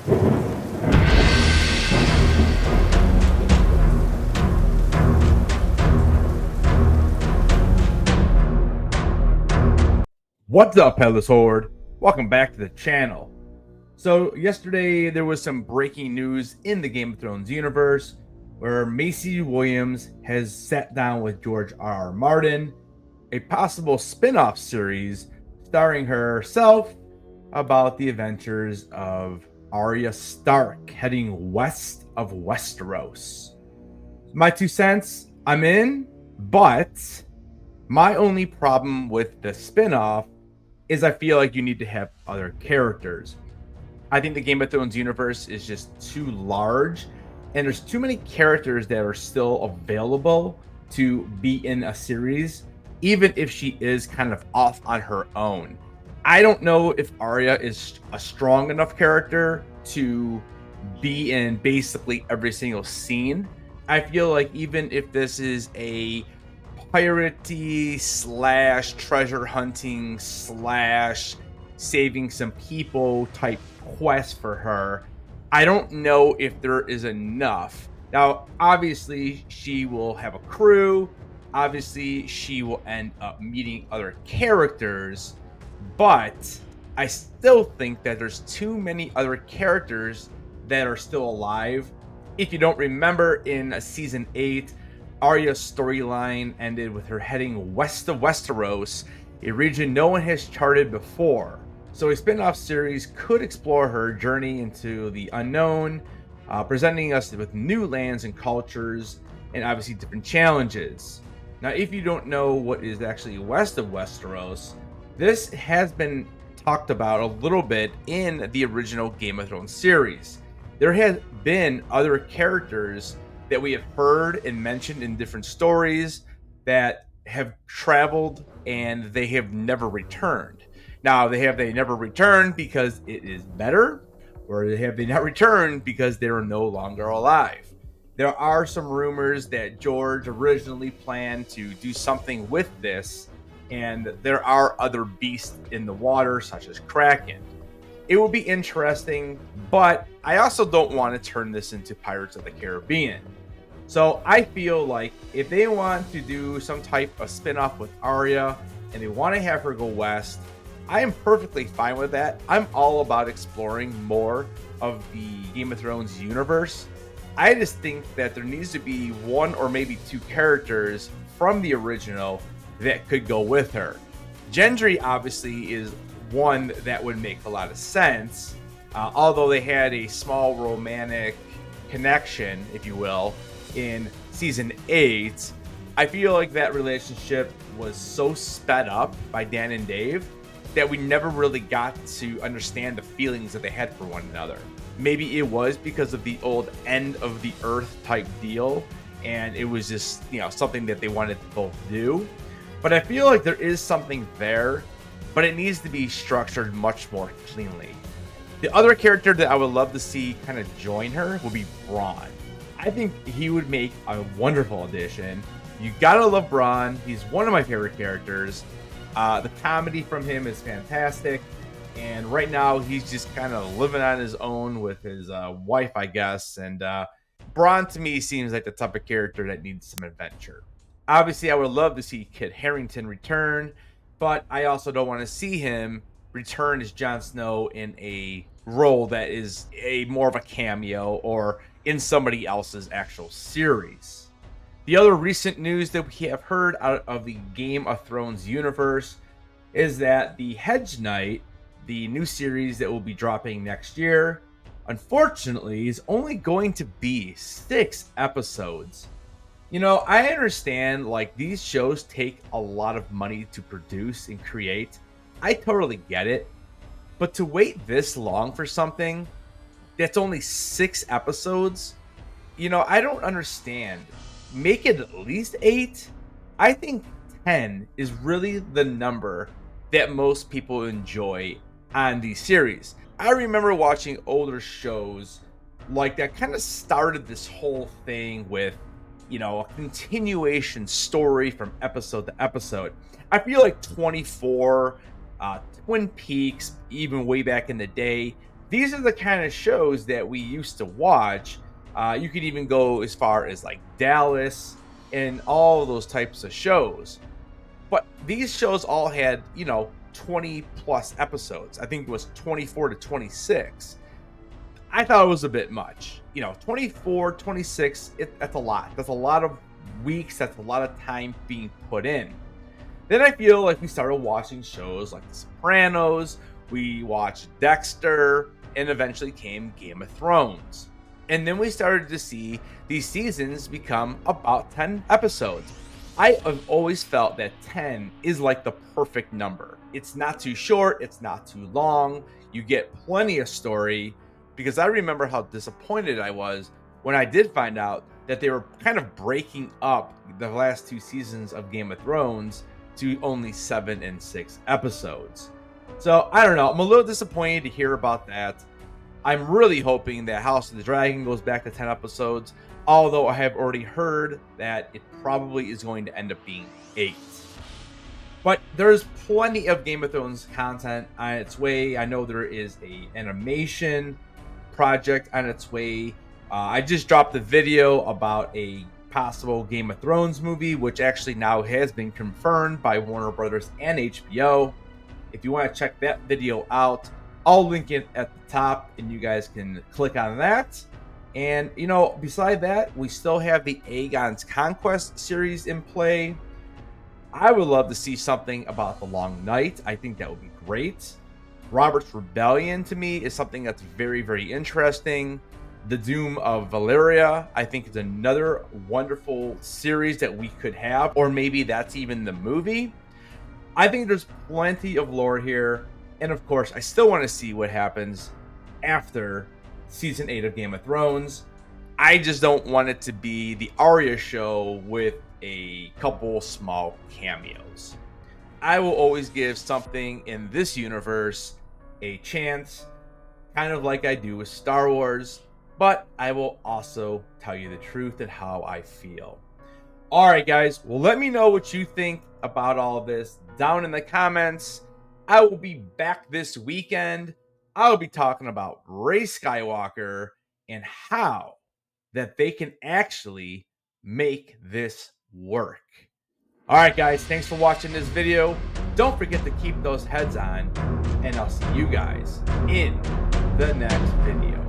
What's up, Headless Horde? Welcome back to the channel. So yesterday there was some breaking news in the Game of Thrones universe where Maisie Williams has sat down with George R.R. Martin, a possible spin-off series starring herself about the adventures of Arya Stark heading west of Westeros. My 2 cents, I'm in, but my only problem with the spin-off is I feel like you need to have other characters. I think the Game of Thrones universe is just too large, and there's too many characters that are still available to be in a series, even if she is kind of off on her own. I don't know if Arya is a strong enough character to be in basically every single scene. I feel like even if this is a piratey slash treasure hunting slash saving some people type quest for her, I don't know if there is enough. Now, obviously, she will have a crew. Obviously, she will end up meeting other characters, but I still think that there's too many other characters that are still alive. If you don't remember, in season 8, Arya's storyline ended with her heading west of Westeros, a region no one has charted before. So a spin-off series could explore her journey into the unknown, presenting us with new lands and cultures, and obviously different challenges. Now, if you don't know what is actually west of Westeros, this has been talked about a little bit in the original Game of Thrones series. There has been other characters that we have heard and mentioned in different stories that have traveled and they have never returned. Now, they never returned because it is better, or they not returned because they are no longer alive. There are some rumors that George originally planned to do something with this, and there are other beasts in the water, such as Kraken. It will be interesting, but I also don't want to turn this into Pirates of the Caribbean. So I feel like if they want to do some type of spin-off with Arya and they want to have her go west, I am perfectly fine with that. I'm all about exploring more of the Game of Thrones universe. I just think that there needs to be one or maybe two characters from the original that could go with her. Gendry obviously is one that would make a lot of sense, although they had a small romantic connection, if you will, in season 8. I feel like that relationship was so sped up by Dan and Dave that we never really got to understand the feelings that they had for one another. Maybe it was because of the old end of the earth type deal, and it was just, something that they wanted to both do. But I feel like there is something there, but it needs to be structured much more cleanly. The other character that I would love to see kind of join her would be Bronn. I think he would make a wonderful addition. You gotta love Bronn. He's one of my favorite characters. The comedy from him is fantastic. And right now, he's just kind of living on his own with his wife, I guess. And Bronn, to me, seems like the type of character that needs some adventure. Obviously, I would love to see Kit Harington return, but I also don't want to see him return as Jon Snow in a role that is more of a cameo or in somebody else's actual series. The other recent news that we have heard out of the Game of Thrones universe is that the Hedge Knight, the new series that will be dropping next year, unfortunately is only going to be 6 episodes. I understand, like, these shows take a lot of money to produce and create. I totally get it. But to wait this long for something that's only 6 episodes, I don't understand. Make it at least 8. I think 10 is really the number that most people enjoy on these series. I remember watching older shows like that kind of started this whole thing with, a continuation story from episode to episode. I feel like 24, Twin Peaks, even way back in the day, These are the kind of shows that we used to watch. You could even go as far as like Dallas and all those types of shows. But these shows all had, 20 plus episodes. I think it was 24 to 26. I thought it was a bit much. 24, 26, that's a lot. That's a lot of weeks. That's a lot of time being put in. Then I feel like we started watching shows like The Sopranos, we watched Dexter, and eventually came Game of Thrones. And then we started to see these seasons become about 10 episodes. I have always felt that 10 is like the perfect number. It's not too short, it's not too long. You get plenty of story, because I remember how disappointed I was when I did find out that they were kind of breaking up the last 2 seasons of Game of Thrones to only 7 and 6 episodes. So I don't know. I'm a little disappointed to hear about that. I'm really hoping that House of the Dragon goes back to 10 episodes, although I have already heard that it probably is going to end up being 8. But there's plenty of Game of Thrones content on its way. I know there is an animation project on its way. I just dropped a video about a possible Game of Thrones movie, which actually now has been confirmed by Warner Brothers and HBO. If you want to check that video out, I'll link it at the top and you guys can click on that. And, beside that, we still have the Aegon's Conquest series in play. I would love to see something about the Long Night. I think that would be great. Robert's Rebellion, to me, is something that's very, very interesting. The Doom of Valyria, I think, is another wonderful series that we could have. Or maybe that's even the movie. I think there's plenty of lore here. And of course, I still want to see what happens after Season 8 of Game of Thrones. I just don't want it to be the Arya show with a couple small cameos. I will always give something in this universe a chance, kind of like I do with Star Wars, but I will also tell you the truth and how I feel. All right, guys, well, let me know what you think about all of this down in the comments. I will be back this weekend. I'll be talking about Rey Skywalker and how that they can actually make this work. All right, guys, thanks for watching this video. Don't forget to keep those heads on, and I'll see you guys in the next video.